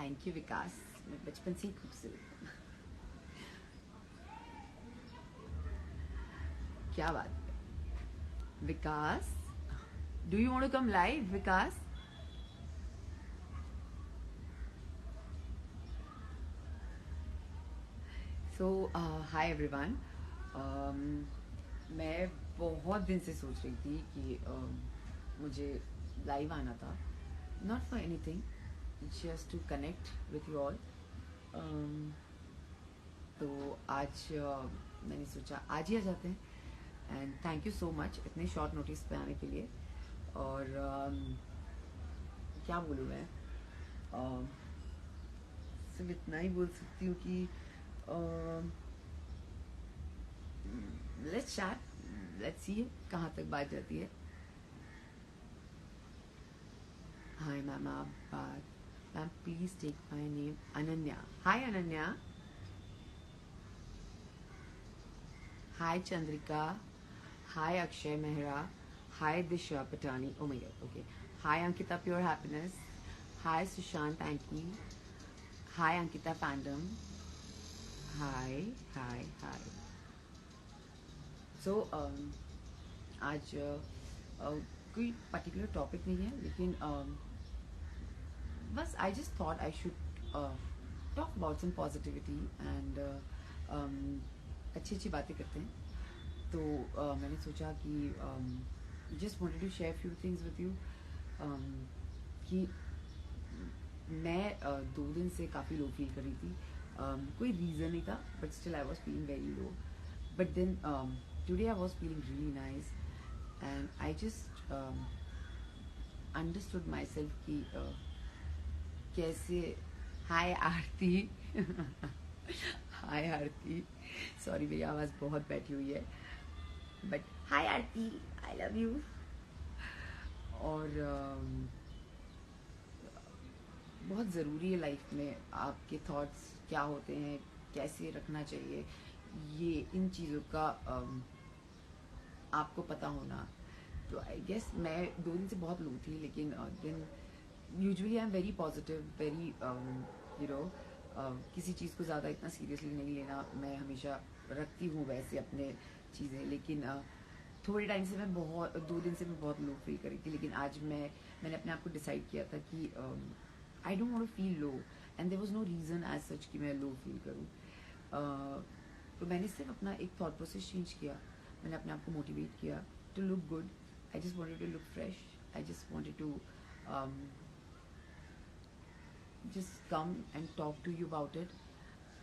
Thank you विकास, मैं बचपन से ही खूबसूरत हूँ। क्या बात है Vikas, do you want to come live Vikas? So hi everyone. मैं बहुत दिन से सोच रही थी कि मुझे लाइव आना था, not for anything, just to connect with you all. तो आज मैंने सोचा आज ही आ जाते हैं। And thank you so much इतने शॉर्ट नोटिस पे आने के लिए। और क्या बोलूँ मैं, सिर्फ इतना ही बोल सकती हूँ कि लेट्स चैट, लेट्स सी कहाँ तक बात जाती है। हाय मैम, आप बात ma'am, please take my name Ananya. Hi Ananya. Hi Chandrika. Hi Akshay Mehra. Hi Disha Patani. Oh my God, okay. Hi Ankita pure happiness. Hi Sushant Anky. Hi Ankita fandom. Hi hi hi. So आज कोई पर्टिकुलर टॉपिक नहीं है, लेकिन बस I just thought I should talk about some positivity and अच्छी अच्छी बातें करते हैं। तो मैंने सोचा कि just wanted to share few things with you. कि मैं 2 दिन से काफ़ी लो फील कर रही थी। कोई रीज़न नहीं था, but still I was feeling very low. But then today I was feeling really nice and I just understood myself कि कैसे। हाय आरती। हाय आरती, सॉरी मेरी आवाज़ बहुत बैठी हुई है, but hi Aarti, I love you. और बहुत ज़रूरी है लाइफ में आपके थॉट्स क्या होते हैं, कैसे रखना चाहिए, ये इन चीज़ों का आपको पता होना। तो आई गेस मैं 2 दिन से बहुत लो थी, लेकिन दिन usually I am very positive, very you know, किसी चीज़ को ज़्यादा इतना सीरियसली नहीं लेना। मैं हमेशा रखती हूँ वैसे अपने चीज़ें, लेकिन थोड़े टाइम से मैं 2 दिन से मैं बहुत लो फील कर रही थी। लेकिन आज मैंने अपने आप को डिसाइड किया था कि I don't want to feel low, and there was no reason as such कि मैं लो फील करूँ। तो मैंने सिर्फ अपना एक थॉट प्रोसेस चेंज किया। मैंने अपने आप को मोटिवेट किया to look good. I just wanted to look fresh. I just wanted to just come and talk to you about it.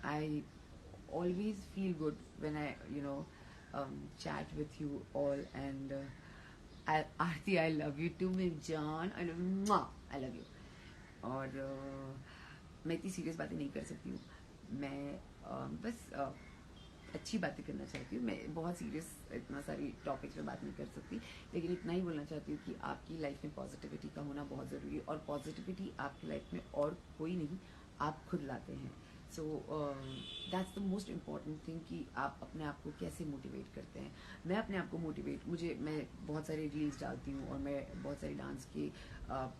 I always feel good when I, chat with you all. And Aarti, I love you too, मेरी जान। I love you, mwah, I love you. और मैं इतनी serious बातें नहीं कर सकती हूँ। मैं बस अच्छी बातें करना चाहती हूँ। मैं बहुत सीरियस इतना सारी टॉपिक्स पे बात नहीं कर सकती, लेकिन इतना ही बोलना चाहती हूँ कि आपकी लाइफ में पॉजिटिविटी का होना बहुत ज़रूरी है। और पॉजिटिविटी आपकी लाइफ में और कोई नहीं, आप खुद लाते हैं। So that's the most important thing कि आप अपने आप को कैसे मोटिवेट करते हैं। मैं अपने आप को मैं बहुत सारे रील्स डालती हूँ, और मैं बहुत सारे डांस के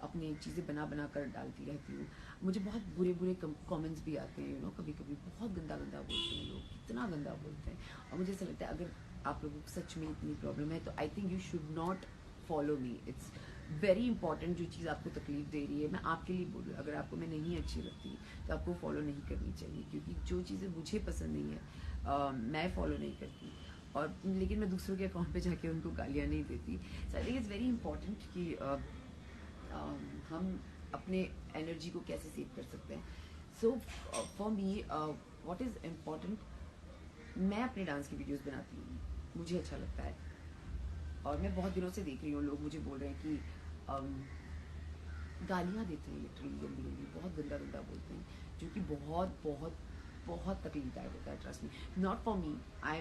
अपनी चीज़ें बना कर डालती रहती हूँ। मुझे बहुत बुरे बुरे कमेंट्स भी आते हैं, कभी कभी बहुत गंदा गंदा बोलते हैं लोग, कितना गंदा बोलते हैं। और मुझे ऐसा लगता है अगर आप लोगों को सच में इतनी प्रॉब्लम है तो I think you should not follow me. It's very important. जो चीज़ आपको तकलीफ दे रही है, मैं आपके लिए बोल रही हूँ, अगर आपको मैं नहीं अच्छी लगती तो आपको फॉलो नहीं करनी चाहिए, क्योंकि जो चीज़ें मुझे पसंद नहीं है मैं फॉलो नहीं करती। और लेकिन मैं दूसरों के अकाउंट पे जाके उनको गालियाँ नहीं देती। So I think it's very important कि हम अपने एनर्जी को कैसे सेव कर सकते हैं। So for me what is important, मैं अपने डांस की वीडियोस बनाती हूँ, मुझे अच्छा लगता है। और मैं बहुत दिनों से देख रही हूँ लोग मुझे बोल रहे हैं कि गालियाँ देते हैं, लिटरली गंदी गंदी, बहुत गंदा गंदा बोलते हैं, जो कि बहुत बहुत बहुत तकलीफदायक होता है। Trust me, not for me, I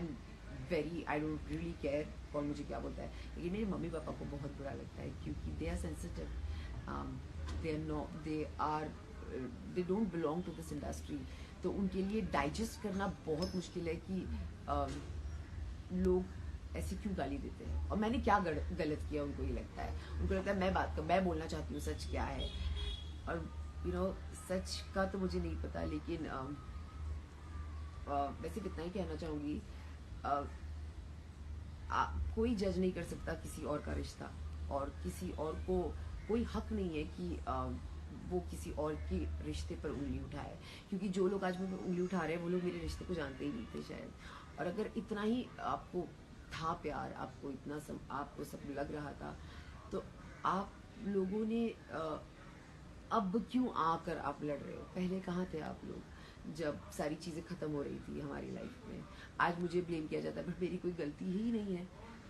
don't really care कौन मुझे क्या बोलता है, लेकिन मेरे मम्मी पापा को बहुत बुरा लगता है, क्योंकि they are sensitive. They don't belong to this industry. तो उनके लिए डाइजेस्ट करना बहुत मुश्किल है कि लोग ऐसे क्यों गाली देते हैं, और मैंने क्या गलत किया। उनको ये लगता है, मैं बोलना चाहती हूँ सच क्या है। और सच का तो मुझे नहीं पता, लेकिन वैसे इतना ही कहना चाहूँगी, कोई जज नहीं कर सकता किसी और का रिश्ता, और किसी और को कोई हक नहीं है कि वो किसी और के रिश्ते पर उंगली उठाए, क्योंकि जो लोग आज मुझे उंगली उठा रहे हैं वो लोग मेरे रिश्ते को जानते ही नहीं थे शायद। और अगर इतना ही आपको था प्यार, आपको इतना आपको सब लग रहा था, तो आप लोगों ने अब क्यों आकर आप लड़ रहे हो? पहले कहाँ थे आप लोग जब सारी चीज़ें ख़त्म हो रही थी हमारी लाइफ में? आज मुझे ब्लेम किया जाता है, बट मेरी कोई गलती ही नहीं है,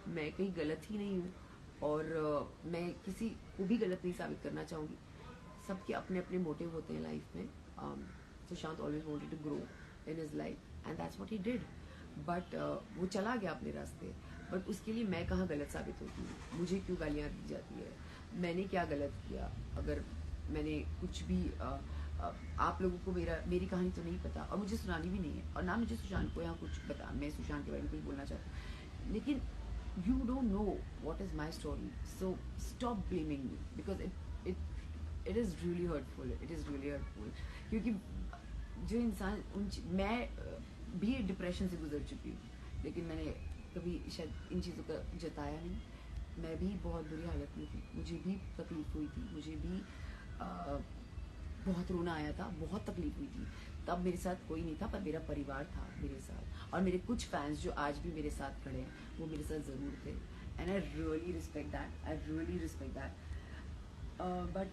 मैं कहीं गलत ही नहीं हूँ, और मैं किसी को भी गलत नहीं साबित करना चाहूँगी। सबके अपने अपने मोटिव होते हैं लाइफ में। Sushant always wanted to grow in his life and that's what he did, but वो चला गया अपने रास्ते। बट उसके लिए मैं कहाँ गलत साबित होती हूँ? मुझे क्यों गालियाँ दी जाती है? मैंने क्या गलत किया? अगर मैंने कुछ भी आप लोगों को मेरी कहानी तो नहीं पता, और मुझे सुनानी भी नहीं है, और ना मुझे सुशांत को यहाँ कुछ पता, मैं सुशांत के बारे में कुछ बोलना चाहती हूँ, लेकिन you don't know what is my story, so stop blaming me, because it is really hurtful, it is really hurtful, क्योंकि जो इंसान मैं भी डिप्रेशन से गुजर चुकी हूँ, लेकिन मैंने कभी शायद इन चीज़ों का जताया नहीं। मैं भी बहुत बुरी हालत में थी, मुझे भी तकलीफ हुई थी, मुझे भी बहुत रोना आया था, बहुत तकलीफ हुई थी। तब मेरे साथ कोई नहीं था, पर मेरा परिवार था मेरे साथ, और मेरे कुछ फैंस जो आज भी मेरे साथ खड़े हैं वो मेरे साथ ज़रूर थे, and I really respect that, I really respect that. But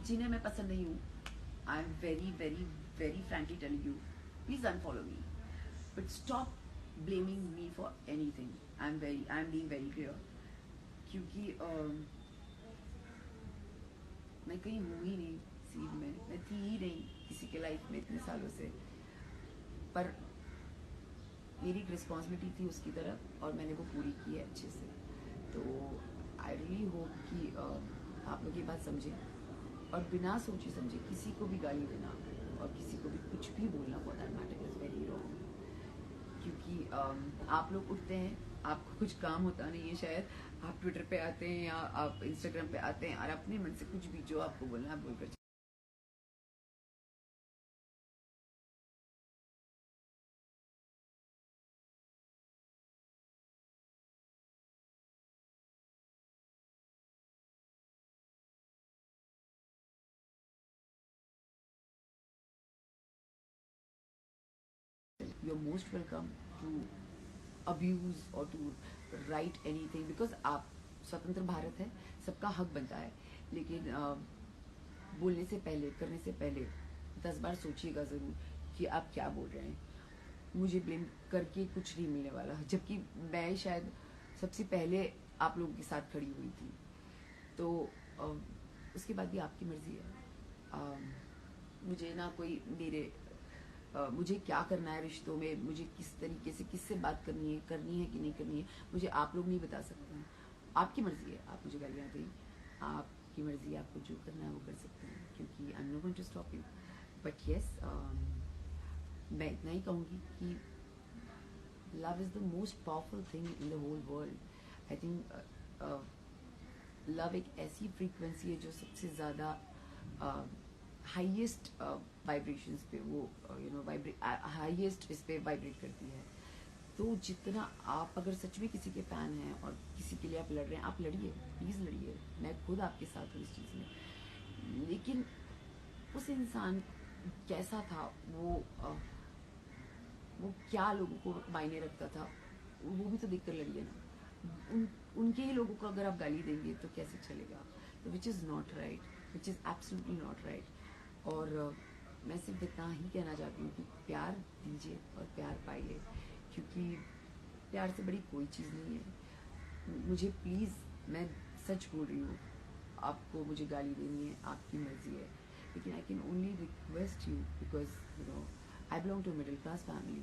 जिन्हें मैं पसंद नहीं हूँ, आई am very very very frankly telling you, please unfollow me, but stop blaming me for anything. I am being very clear, क्योंकि मैं कहीं हूँ ही नहीं सीन में, मैं थी ही नहीं किसी के लाइफ में इतने सालों से, पर मेरी एक रिस्पॉन्सिबिलिटी थी उसकी तरफ, और मैंने वो पूरी की है अच्छे से। तो आई रियली होप कि आप लोग ये बात समझें, और बिना सोचे समझे किसी को भी गाली देना और किसी को भी कुछ भी बोलना for that matter is very wrong, क्योंकि आप लोग उठते हैं, आपको कुछ काम होता नहीं है शायद, आप ट्विटर पे आते हैं या आप इंस्टाग्राम पे आते हैं, और अपने मन से कुछ भी जो आपको बोलना है बोलकर you're most welcome to abuse or to write anything, because आप स्वतंत्र भारत है, सबका हक बनता है, लेकिन बोलने से पहले, करने से पहले 10 बार सोचिएगा ज़रूर कि आप क्या बोल रहे हैं। मुझे ब्लेम करके कुछ नहीं मिलने वाला, जबकि मैं शायद सबसे पहले आप लोगों के साथ खड़ी हुई थी। तो उसके बाद भी आपकी मर्ज़ी है। मुझे ना कोई मुझे क्या करना है रिश्तों में, मुझे किस तरीके से किससे बात करनी है कि नहीं करनी है, मुझे आप लोग नहीं बता सकते हैं। आपकी मर्ज़ी है, आप मुझे गालियाँ दें, आपकी मर्ज़ी है, आपको जो करना है वो कर सकते हैं, क्योंकि I am not going to stop you. But yes, मैं इतना ही कहूँगी कि love is the most powerful thing in the whole world. I think love एक ऐसी फ्रीक्वेंसी है जो सबसे ज़्यादा हाईएस्ट वाइब्रेशंस पे वो हाईएस्ट इस पे वाइब्रेट करती है। तो जितना आप अगर सच में किसी के फैन हैं और किसी के लिए आप लड़ रहे हैं, आप लड़िए, प्लीज़ लड़िए, मैं खुद आपके साथ हूँ इस चीज़ में। लेकिन उस इंसान कैसा था, वो क्या लोगों को मायने रखता था, वो भी तो देखकर लड़िए ना। उनके ही लोगों को अगर आप गाली देंगे तो कैसे चलेगा? तो which is not right, which is absolutely not right. और मैं सिर्फ इतना ही कहना चाहती हूँ कि प्यार दीजिए और प्यार पाइए, क्योंकि प्यार से बड़ी कोई चीज़ नहीं है। मुझे प्लीज़, मैं सच बोल रही हूँ, आपको मुझे गाली देनी है, आपकी मर्ज़ी है, लेकिन I can only request you, because I belong to a middle class family.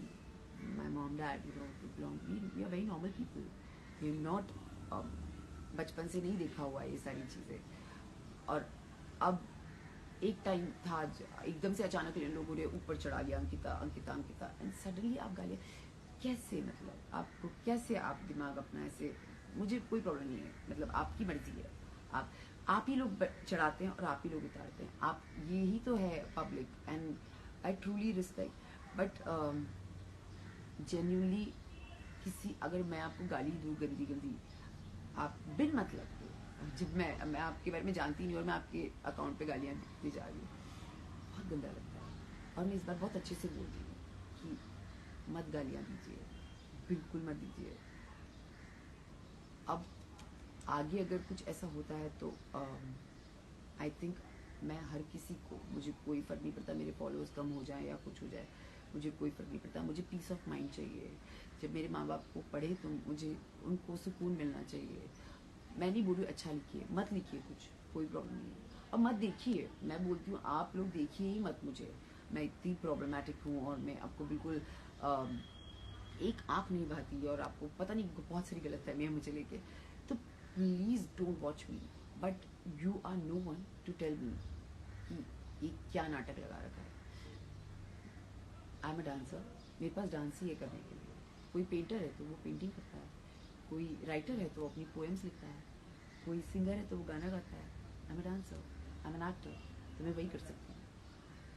My mom, dad, we are very normal people. We are not बचपन से नहीं देखा हुआ ये सारी चीज़ें, और अब एक टाइम था एकदम से अचानक लोगों ने ऊपर चढ़ा लिया अंकिता अंकिता अंकिता, एंड सडनली आप गालियाँ कैसे? मतलब आपको कैसे, आप दिमाग अपना ऐसे, मुझे कोई प्रॉब्लम नहीं है, मतलब आपकी मर्जी है, आप आप ही लोग चढ़ाते हैं और आप ही लोग उतारते हैं, आप यही तो है public, and I truly respect. But genuinely किसी, अगर मैं आपको गाली दूँ गंदी गंदी, आप बिन मतलब के, जब मैं आपके बारे में जानती नहीं और मैं आपके अकाउंट पे गालियाँ दी जा रही हूँ, बहुत गंदा लगता है। और मैं इस बार बहुत अच्छे से बोल रही हूँ कि मत गालियाँ दीजिए, बिल्कुल मत दीजिए। अब आगे अगर कुछ ऐसा होता है तो आई थिंक मैं हर किसी को, मुझे कोई फ़र्क नहीं पड़ता मेरे फॉलोअर्स कम हो जाए या कुछ हो जाए, मुझे कोई फ़र्क नहीं पड़ता। मुझे पीस ऑफ माइंड चाहिए। जब मेरे माँ बाप को पढ़े तो मुझे उनको सुकून मिलना चाहिए। मैं नहीं बोल रही अच्छा लिखिए, मत लिखिए कुछ, कोई प्रॉब्लम नहीं है, और मत देखिए। मैं बोलती हूँ आप लोग देखिए ही मत मुझे, मैं इतनी प्रॉब्लमेटिक हूँ और मैं आपको बिल्कुल एक आँख नहीं भाती और आपको पता नहीं बहुत सारी गलतफहमी है मुझे लेके, तो please don't watch me. But you are no one to tell me कि ये क्या नाटक लगा रखा है। आई एम अ डांसर, मेरे पास डांस ही है करने के लिए। कोई पेंटर है तो वो पेंटिंग करता है, कोई राइटर है तो अपनी पोएम्स लिखता है, कोई सिंगर है तो वो गाना गाता है। I am a dancer, I am an actor, तो मैं वही कर सकती हूँ।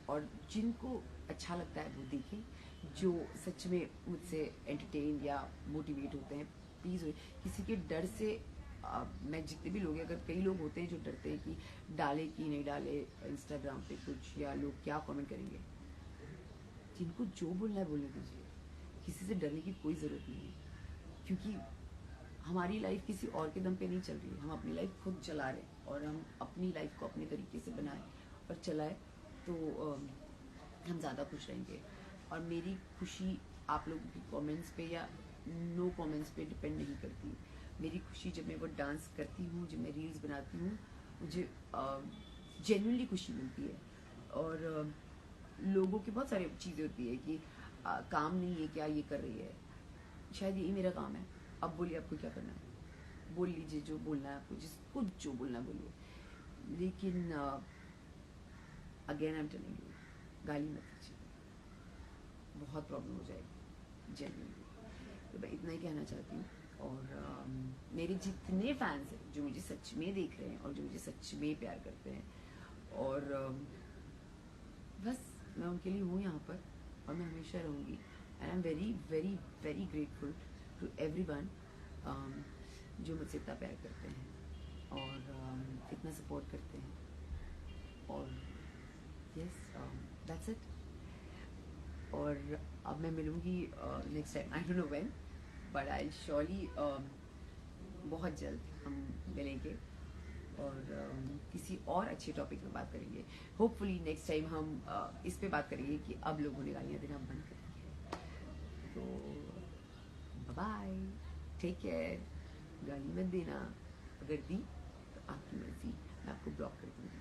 और जिनको अच्छा लगता है वो देखें, जो सच में मुझसे एंटरटेन या मोटिवेट होते हैं प्लीज़। किसी के डर से मैं जितने भी लोग हैं, अगर कई लोग होते हैं जो डरते हैं कि डाले कि नहीं डाले इंस्टाग्राम पे कुछ, या लोग क्या कमेंट करेंगे, जिनको जो बोलना है बोलने दीजिए। किसी से डरने की कोई ज़रूरत नहीं है, क्योंकि हमारी लाइफ किसी और के दम पे नहीं चल रही है, हम अपनी लाइफ खुद चला रहे हैं, और हम अपनी लाइफ को अपने तरीके से बनाएं और चलाएं तो हम ज़्यादा खुश रहेंगे। और मेरी खुशी आप लोगों की कमेंट्स पे या नो कमेंट्स पे डिपेंड नहीं करती। मेरी खुशी जब मैं वो डांस करती हूँ, जब मैं रील्स बनाती हूँ, मुझे जेन्युइनली खुशी मिलती है। और लोगों की बहुत सारी चीज़ें होती है कि काम नहीं है क्या ये कर रही है, शायद यही मेरा काम है। अब बोलिए आपको क्या करना है, बोल लीजिए जो बोलना है आपको, जिसको जो बोलना है बोलिए। लेकिन again I am telling you, गाली मत दीजिए, बहुत प्रॉब्लम हो जाएगी जेन्युइनली। तो मैं इतना ही कहना चाहती हूँ। और मेरे जितने फैंस हैं जो मुझे सच में देख रहे हैं और जो मुझे सच में प्यार करते हैं, और बस मैं उनके लिए हूँ यहाँ पर, और मैं हमेशा रहूँगी। And I am very very very grateful to everyone जो मुझसे इतना प्यार करते हैं और इतना सपोर्ट करते हैं। और यस, दैट्स इट। और अब मैं मिलूँगी next time, I don't know when, but I surely बहुत जल्द हम मिलेंगे और किसी और अच्छे टॉपिक पे बात करेंगे। होपफुली नेक्स्ट टाइम हम इस पे बात करेंगे कि अब लोगों ने गालियाँ देना बंद करेंगे। तो बाय, टेक केयर, गाली मत देना, अगर दी तो आपकी मर्जी, मैं आपको ब्लॉक कर दूँगी।